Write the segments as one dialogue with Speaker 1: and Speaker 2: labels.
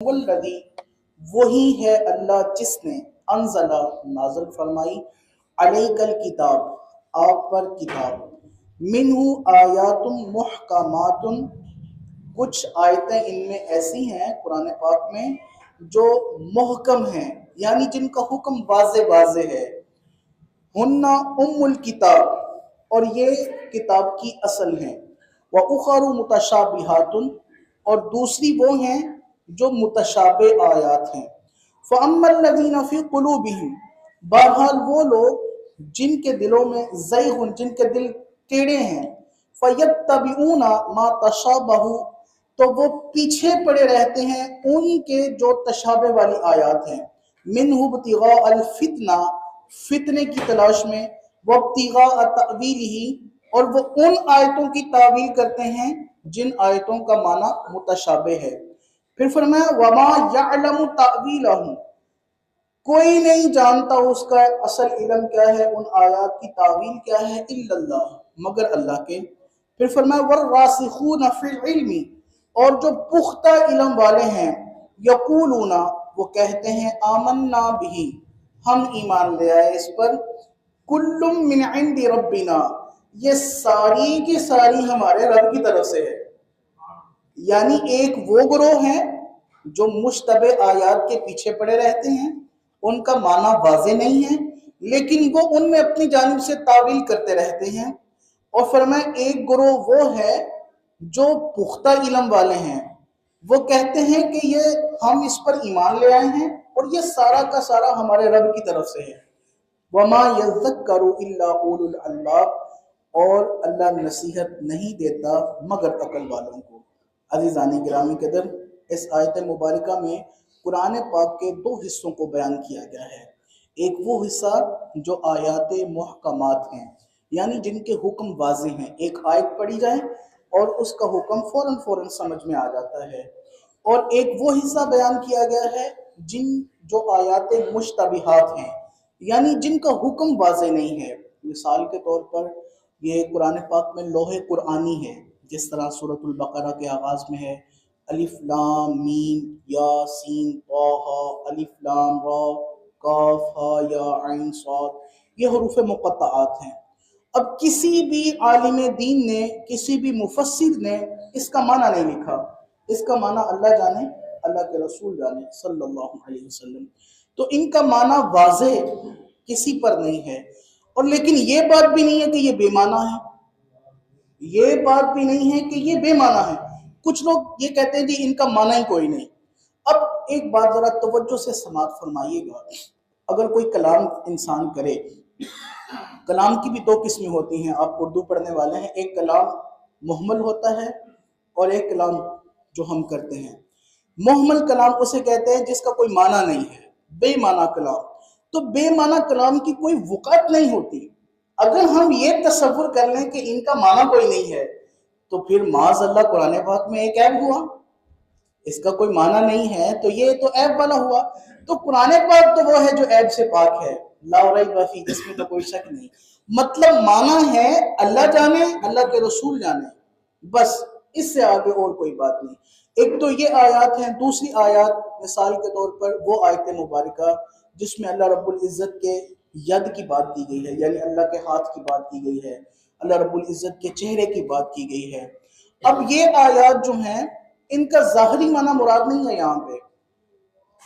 Speaker 1: الذی وہی ہے اللہ جس نے انزلہ نازل فرمائی علیک الکتاب آپ پر کتاب منہ آیات محکمات کچھ آیتیں ان میں ایسی ہیں قرآن پاک میں جو محکم ہیں یعنی جن کا حکم واضح واضح ہے ہننا ام الکتاب اور یہ کتاب کی اصل ہیں وَأُخَرُ مُتَشَابِهَاتٌ اور دوسری وہ ہیں جو متشابہ آیات ہیں فَأَمَّا الَّذِينَ فِي قُلُوبِهِمْ بہرحال وہ لوگ جن کے دلوں میں زیغ جن کے دل ٹیڑے ہیں فَيَتَّبِعُونَ مَا تَشَابَهُ تو وہ پیچھے پڑے رہتے ہیں ان کے جو تشابہ والی آیات ہیں منہ ابتغاء الفتنہ فتنے کی تلاش میں وابتغاء تأویلہ اور وہ ان آیتوں کی تعویل کرتے ہیں جن آیتوں کا معنی متشابہ ہے پھر فرمایا وما یعلم تأویلہ کوئی نہیں جانتا اس کا اصل علم کیا ہے ان آیات کی تعویل کیا ہے الا اللہ مگر اللہ کے پھر فرمایا والراسخون فی العلم اور جو پختہ علم والے ہیں یقولون وہ کہتے ہیں آمنا بھی ہم ایمان لے آئے اس پر کل من عند ربنا یہ ساری کی ساری ہمارے رب کی طرف سے ہے یعنی ایک وہ گروہ ہیں جو مشتبہ آیات کے پیچھے پڑے رہتے ہیں ان کا معنی واضح نہیں ہے لیکن وہ ان میں اپنی جانب سے تعویل کرتے رہتے ہیں اور فرمایا ایک گروہ وہ ہے جو پختہ علم والے ہیں وہ کہتے ہیں کہ یہ ہم اس پر ایمان لے آئے ہیں اور یہ سارا کا سارا ہمارے رب کی طرف سے ہے وما یذکر الا اولو الالباب اور اللہ نصیحت نہیں دیتا مگر عقل والوں کو عزیزان گرامی قدر اس آیت مبارکہ میں قرآن پاک کے دو حصوں کو بیان کیا گیا ہے ایک وہ حصہ جو آیات محکمات ہیں یعنی جن کے حکم واضح ہیں ایک آیت پڑھی جائے اور اس کا حکم فوراً سمجھ میں آ جاتا ہے اور ایک وہ حصہ بیان کیا گیا ہے جو آیات مشتبہات ہیں یعنی جن کا حکم واضح نہیں ہے مثال کے طور پر یہ قرآن پاک میں لوح قرآنی ہے جس طرح سورۃ البقرہ کے آغاز میں ہے الف لام میم یا سین طہ الف لام را کاف ہا یا عین صاد یہ حروف مقطعات ہیں اب کسی بھی عالم دین نے کسی بھی مفسر نے اس کا معنی نہیں لکھا اس کا معنی اللہ جانے اللہ کے رسول جانے صلی اللہ علیہ وسلم تو ان کا معنی واضح کسی پر نہیں ہے اور لیکن یہ بات بھی نہیں ہے کہ یہ بے معنی ہے یہ بات بھی نہیں ہے کہ یہ بے معنی ہے کچھ لوگ یہ کہتے ہیں جی ان کا معنی ہی کوئی نہیں اب ایک بات ذرا توجہ سے سماعت فرمائیے گا اگر کوئی کلام انسان کرے کلام کی بھی دو قسمیں ہوتی ہیں آپ اردو پڑھنے والے ہیں ایک کلام محمل ہوتا ہے اور ایک کلام جو ہم کرتے ہیں محمل کلام اسے کہتے ہیں جس کا کوئی معنی نہیں ہے بے معنی کلام تو بے معنی کلام کی کوئی وقعت نہیں ہوتی اگر ہم یہ تصور کر لیں کہ ان کا معنی کوئی نہیں ہے تو پھر معاذ اللہ قرآن پاک میں ایک عیب ہوا اس کا کوئی معنی نہیں ہے تو یہ تو عیب والا ہوا تو قرآن پاک تو وہ ہے جو عیب سے پاک ہے لا ریب فیہ اس میں تو کوئی شک نہیں مطلب معنی ہے اللہ جانے اللہ کے رسول جانے بس اس سے آگے اور کوئی بات نہیں ایک تو یہ آیات ہیں دوسری آیات مثال کے طور پر وہ آیت مبارکہ جس میں اللہ رب العزت کے ید کی بات کی گئی ہے یعنی اللہ کے ہاتھ کی بات کی گئی ہے اللہ رب العزت کے چہرے کی بات کی گئی ہے اب یہ آیات جو ہیں ان کا ظاہری معنی مراد نہیں ہے یہاں پہ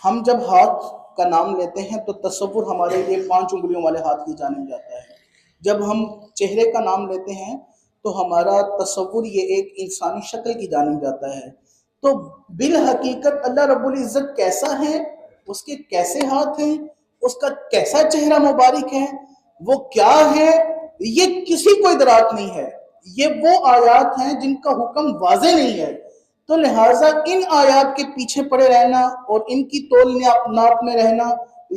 Speaker 1: ہم جب ہاتھ کا نام لیتے ہیں تو تصور ہمارے لیے 5 انگلیوں والے ہاتھ کی جانب جاتا ہے جب ہم چہرے کا نام لیتے ہیں تو ہمارا تصور یہ ایک انسانی شکل کی جانب جاتا ہے تو بالحقیقت اللہ رب العزت کیسا ہے اس کے کیسے ہاتھ ہیں اس کا کیسا چہرہ مبارک ہے وہ کیا ہے یہ کسی کو ادراک نہیں ہے یہ وہ آیات ہیں جن کا حکم واضح نہیں ہے تو لہٰذا ان آیات کے پیچھے پڑے رہنا اور ان کی تول ناپ میں رہنا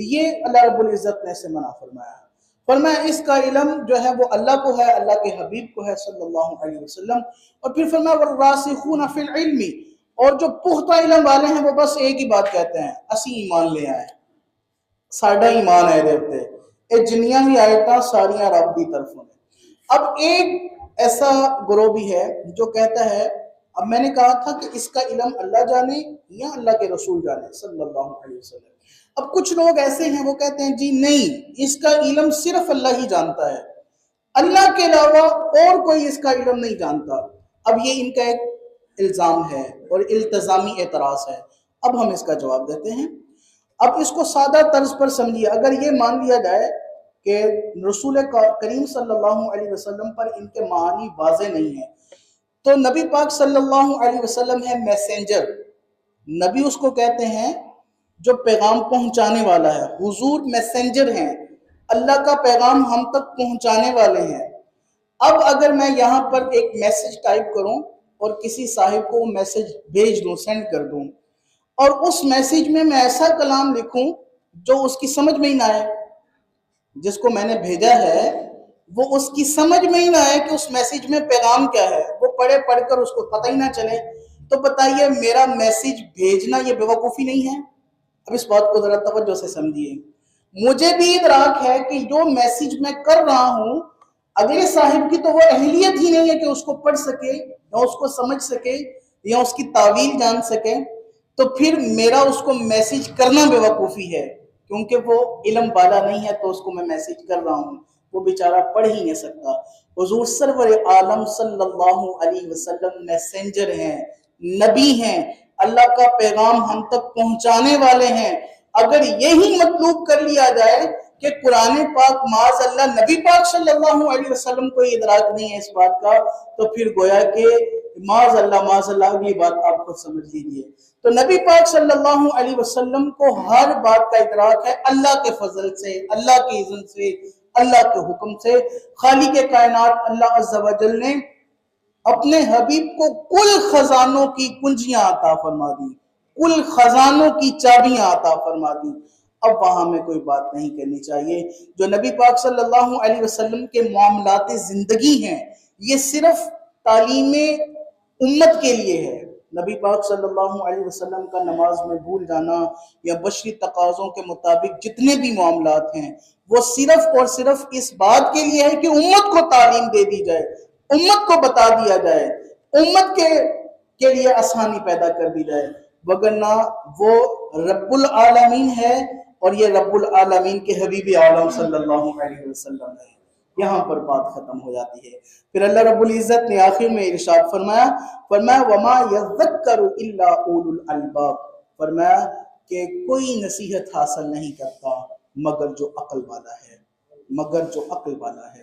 Speaker 1: یہ اللہ رب العزت نے سے منع فرمایا اس کا علم جو ہے وہ اللہ کو ہے اللہ کے حبیب کو ہے صلی اللہ علیہ وسلم اور پھر فرمایا والراسخون فی العلم اور جو پختہ علم والے ہیں وہ بس ایک ہی بات کہتے ہیں اسی ایمان لے آئے ساڈا ایمان ہے دیتے اے جنیاں ہی آیتاں ساریاں رب دی طرفوں نے اب ایک ایسا گروہ بھی ہے جو کہتا ہے اب میں نے کہا تھا کہ اس کا علم اللہ جانے یا اللہ کے رسول جانے صلی اللہ علیہ وسلم۔ اب کچھ لوگ ایسے ہیں وہ کہتے ہیں جی نہیں، اس کا علم صرف اللہ ہی جانتا ہے، اللہ کے علاوہ اور کوئی اس کا علم نہیں جانتا۔ اب یہ ان کا ایک الزام ہے اور التزامی اعتراض ہے۔ اب ہم اس کا جواب دیتے ہیں۔ اب اس کو سادہ طرز پر سمجھیے، اگر یہ مان لیا جائے کہ رسول کریم صلی اللہ علیہ وسلم پر ان کے معانی واضح نہیں ہیں، تو نبی پاک صلی اللہ علیہ وسلم ہے میسنجر، نبی اس کو کہتے ہیں جو پیغام پہنچانے والا ہے، حضور میسنجر ہیں، اللہ کا پیغام ہم تک پہنچانے والے ہیں۔ اب اگر میں یہاں پر ایک میسج ٹائپ کروں اور کسی صاحب کو وہ میسج بھیج دوں، سینڈ کر دوں، اور اس میسج میں ایسا کلام لکھوں جو اس کی سمجھ میں ہی نہ آئے، جس کو میں نے بھیجا ہے وہ اس کی سمجھ میں ہی نہ آئے کہ اس میسج میں پیغام کیا ہے، وہ پڑھ کر اس کو پتہ ہی نہ چلے، تو بتائیے میرا میسج بھیجنا یہ بیوقوفی نہیں ہے؟ اب اس بات کو ذرا توجہ سے سمجھیے۔ مجھے بھی ادراک ہے کہ جو میسج میں کر رہا ہوں اگلے صاحب کی تو وہ اہلیت ہی نہیں ہے کہ اس کو پڑھ سکے یا اس کو سمجھ سکے یا اس کی تعویل جان سکے، تو پھر میرا اس کو میسج کرنا بیوقوفی ہے، کیونکہ وہ علم والا نہیں ہے تو اس کو میں میسج کر رہا ہوں، وہ بیچارہ پڑھ ہی نہیں سکتا۔ حضور سرور عالم صلی اللہ علیہ وسلم میسنجر ہیں، نبی ہیں، اللہ کا پیغام ہم تک پہنچانے والے ہیں۔ اگر یہی مطلوب کر لیا جائے کہ قرآن پاک معاذ اللہ نبی پاک صلی اللہ علیہ وسلم کو ادراک نہیں ہے اس بات کا، تو پھر گویا کہ معاذ اللہ اگلی بات آپ کو سمجھ لیجیے۔ تو نبی پاک صلی اللہ علیہ وسلم کو ہر بات کا ادراک ہے اللہ کے فضل سے، اللہ کی اذن سے، اللہ کے حکم سے۔ خالق کائنات اللہ عز و جل نے اپنے حبیب کو کل خزانوں کی کنجیاں عطا فرما دی، کل خزانوں کی چابیاں عطا فرما دی۔ اب وہاں میں کوئی بات نہیں کرنی چاہیے۔ جو نبی پاک صلی اللہ علیہ وسلم کے معاملات زندگی ہیں یہ صرف تعلیم امت کے لیے ہے۔ نبی پاک صلی اللہ علیہ وسلم کا نماز میں بھول جانا یا بشری تقاضوں کے مطابق جتنے بھی معاملات ہیں وہ صرف اور صرف اس بات کے لیے ہے کہ امت کو تعلیم دے دی جائے، امت کو بتا دیا جائے، امت کے لیے آسانی پیدا کر دی جائے، وگرنہ وہ رب العالمین ہے اور یہ رب العالمین کے حبیب عالم صلی اللہ علیہ وسلم ہے۔ یہاں پر بات ختم ہو جاتی ہے۔ پھر اللہ رب العزت نے آخر میں ارشاد فرمایا وَمَا يَذَّكَّرُ إِلَّا أُولُو الْأَلْبَابِ، فرمایا کہ کوئی نصیحت حاصل نہیں کرتا مگر جو عقل والا ہے، مگر جو عقل والا ہے۔